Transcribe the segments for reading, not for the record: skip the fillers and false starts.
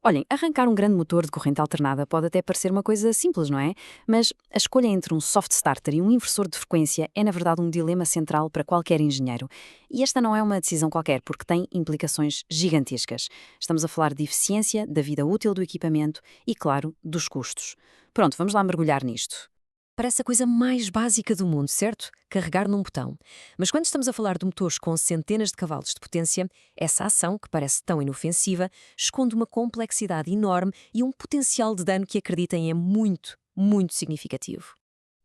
Olhem, arrancar um grande motor de corrente alternada pode até parecer uma coisa simples, não é? Mas a escolha entre um soft starter e um inversor de frequência é, na verdade, um dilema central para qualquer engenheiro. E esta não é uma decisão qualquer, porque tem implicações gigantescas. Estamos a falar de eficiência, da vida útil do equipamento e, claro, dos custos. Pronto, vamos lá mergulhar nisto. Parece a coisa mais básica do mundo, certo? Carregar num botão. Mas quando estamos a falar de motores com centenas de cavalos de potência, essa ação, que parece tão inofensiva, esconde uma complexidade enorme e um potencial de dano que acreditem é muito, muito significativo.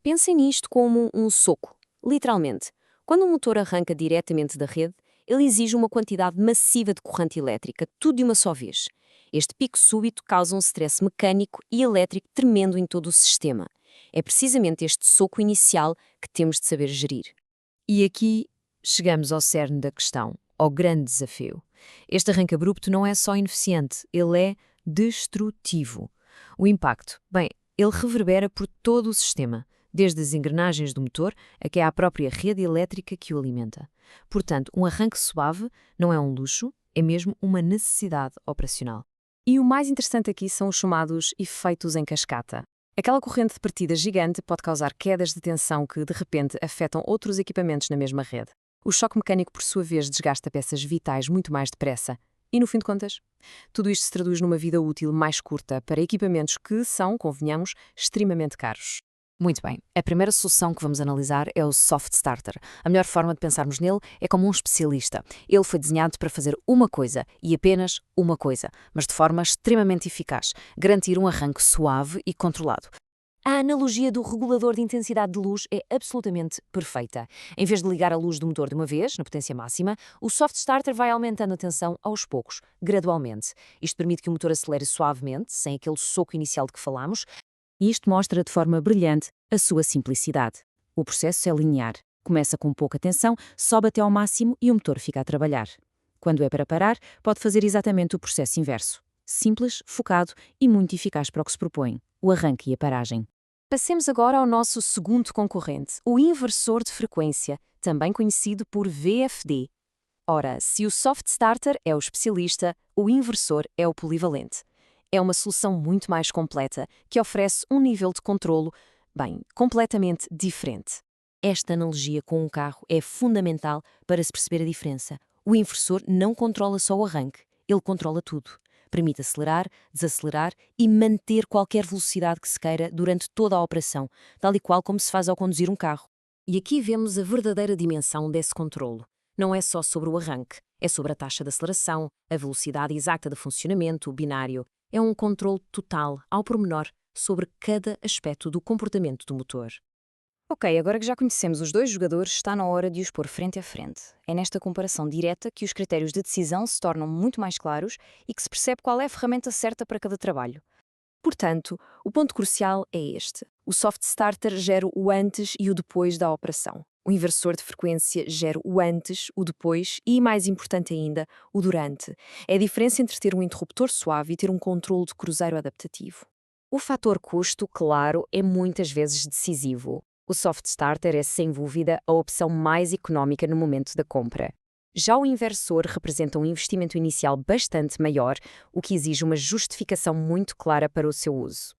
Pensem nisto como um soco, literalmente. Quando um motor arranca diretamente da rede, ele exige uma quantidade massiva de corrente elétrica, tudo de uma só vez. Este pico súbito causa um stress mecânico e elétrico tremendo em todo o sistema. É precisamente este soco inicial que temos de saber gerir. E aqui chegamos ao cerne da questão, ao grande desafio. Este arranque abrupto não é só ineficiente, ele é destrutivo. O impacto, bem, ele reverbera por todo o sistema, desde as engrenagens do motor até à própria rede elétrica que o alimenta. Portanto, um arranque suave não é um luxo, é mesmo uma necessidade operacional. E o mais interessante aqui são os chamados efeitos em cascata. Aquela corrente de partida gigante pode causar quedas de tensão que, de repente, afetam outros equipamentos na mesma rede. O choque mecânico, por sua vez, desgasta peças vitais muito mais depressa. E, no fim de contas, tudo isto se traduz numa vida útil mais curta para equipamentos que são, convenhamos, extremamente caros. Muito bem, a primeira solução que vamos analisar é o Soft Starter. A melhor forma de pensarmos nele é como um especialista. Ele foi desenhado para fazer uma coisa, e apenas uma coisa, mas de forma extremamente eficaz, garantir um arranque suave e controlado. A analogia do regulador de intensidade de luz é absolutamente perfeita. Em vez de ligar a luz do motor de uma vez, na potência máxima, o Soft Starter vai aumentando a tensão aos poucos, gradualmente. Isto permite que o motor acelere suavemente, sem aquele soco inicial de que falámos, e isto mostra de forma brilhante a sua simplicidade. O processo é linear. Começa com pouca tensão, sobe até ao máximo e o motor fica a trabalhar. Quando é para parar, pode fazer exatamente o processo inverso. Simples, focado e muito eficaz para o que se propõe, o arranque e a paragem. Passemos agora ao nosso segundo concorrente, o inversor de frequência, também conhecido por VFD. Ora, se o Soft Starter é o especialista, o inversor é o polivalente. É uma solução muito mais completa, que oferece um nível de controlo, completamente diferente. Esta analogia com um carro é fundamental para se perceber a diferença. O inversor não controla só o arranque, ele controla tudo. Permite acelerar, desacelerar e manter qualquer velocidade que se queira durante toda a operação, tal e qual como se faz ao conduzir um carro. E aqui vemos a verdadeira dimensão desse controlo. Não é só sobre o arranque, é sobre a taxa de aceleração, a velocidade exata de funcionamento, o binário. É um controle total, ao pormenor, sobre cada aspecto do comportamento do motor. Ok, agora que já conhecemos os dois jogadores, está na hora de os pôr frente a frente. É nesta comparação direta que os critérios de decisão se tornam muito mais claros e que se percebe qual é a ferramenta certa para cada trabalho. Portanto, o ponto crucial é este. O Soft Starter gera o antes e o depois da operação. O inversor de frequência gera o antes, o depois e, mais importante ainda, o durante. É a diferença entre ter um interruptor suave e ter um controle de cruzeiro adaptativo. O fator custo, claro, é muitas vezes decisivo. O Soft Starter é, sem dúvida, a opção mais económica no momento da compra. Já o inversor representa um investimento inicial bastante maior, o que exige uma justificação muito clara para o seu uso.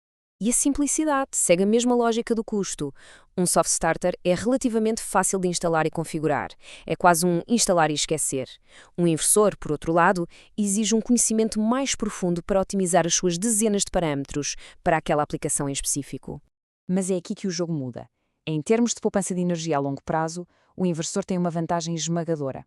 E a simplicidade segue a mesma lógica do custo. Um Soft Starter é relativamente fácil de instalar e configurar. É quase um instalar e esquecer. Um inversor, por outro lado, exige um conhecimento mais profundo para otimizar as suas dezenas de parâmetros para aquela aplicação em específico. Mas é aqui que o jogo muda. Em termos de poupança de energia a longo prazo, o inversor tem uma vantagem esmagadora.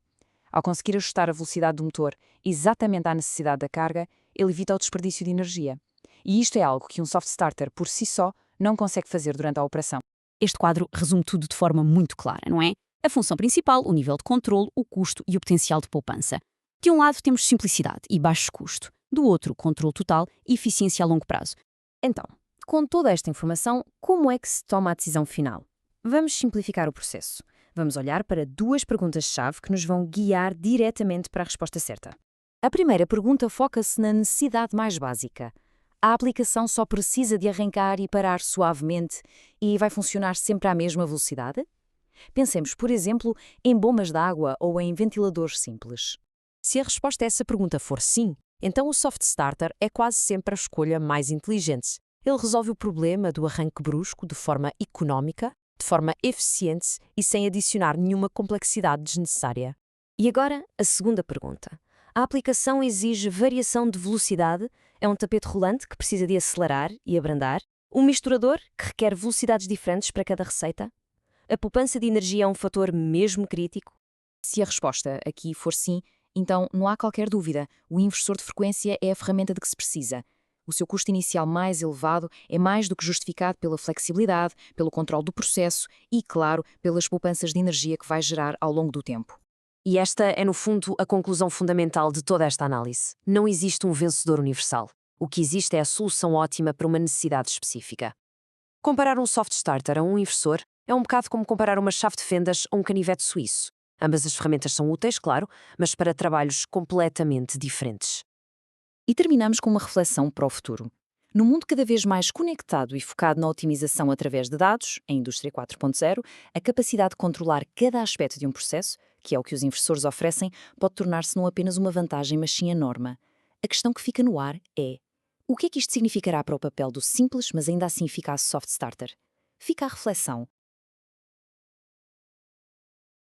Ao conseguir ajustar a velocidade do motor exatamente à necessidade da carga, ele evita o desperdício de energia. E isto é algo que um Soft Starter, por si só, não consegue fazer durante a operação. Este quadro resume tudo de forma muito clara, não é? A função principal, o nível de controle, o custo e o potencial de poupança. De um lado temos simplicidade e baixo custo. Do outro, controle total e eficiência a longo prazo. Então, com toda esta informação, como é que se toma a decisão final? Vamos simplificar o processo. Vamos olhar para duas perguntas-chave que nos vão guiar diretamente para a resposta certa. A primeira pergunta foca-se na necessidade mais básica. A aplicação só precisa de arrancar e parar suavemente e vai funcionar sempre à mesma velocidade? Pensemos, por exemplo, em bombas de água ou em ventiladores simples. Se a resposta a essa pergunta for sim, Então o Soft Starter é quase sempre a escolha mais inteligente. Ele resolve o problema do arranque brusco de forma económica, de forma eficiente e sem adicionar nenhuma complexidade desnecessária. E agora, a segunda pergunta. A aplicação exige variação de velocidade? É um tapete rolante que precisa de acelerar e abrandar? Um misturador que requer velocidades diferentes para cada receita? A poupança de energia é um fator mesmo crítico? Se a resposta aqui for sim, então não há qualquer dúvida, o inversor de frequência é a ferramenta de que se precisa. O seu custo inicial mais elevado é mais do que justificado pela flexibilidade, pelo controle do processo e, claro, pelas poupanças de energia que vai gerar ao longo do tempo. E esta é, no fundo, a conclusão fundamental de toda esta análise. Não existe um vencedor universal. O que existe é a solução ótima para uma necessidade específica. Comparar um soft starter a um inversor é um bocado como comparar uma chave de fendas a um canivete suíço. Ambas as ferramentas são úteis, claro, mas para trabalhos completamente diferentes. E terminamos com uma reflexão para o futuro. No mundo cada vez mais conectado e focado na otimização através de dados, a Indústria 4.0, a capacidade de controlar cada aspecto de um processo, que é o que os inversores oferecem, pode tornar-se não apenas uma vantagem, mas sim a norma. A questão que fica no ar é: o que é que isto significará para o papel do simples, mas ainda assim eficaz soft starter? Fica a reflexão.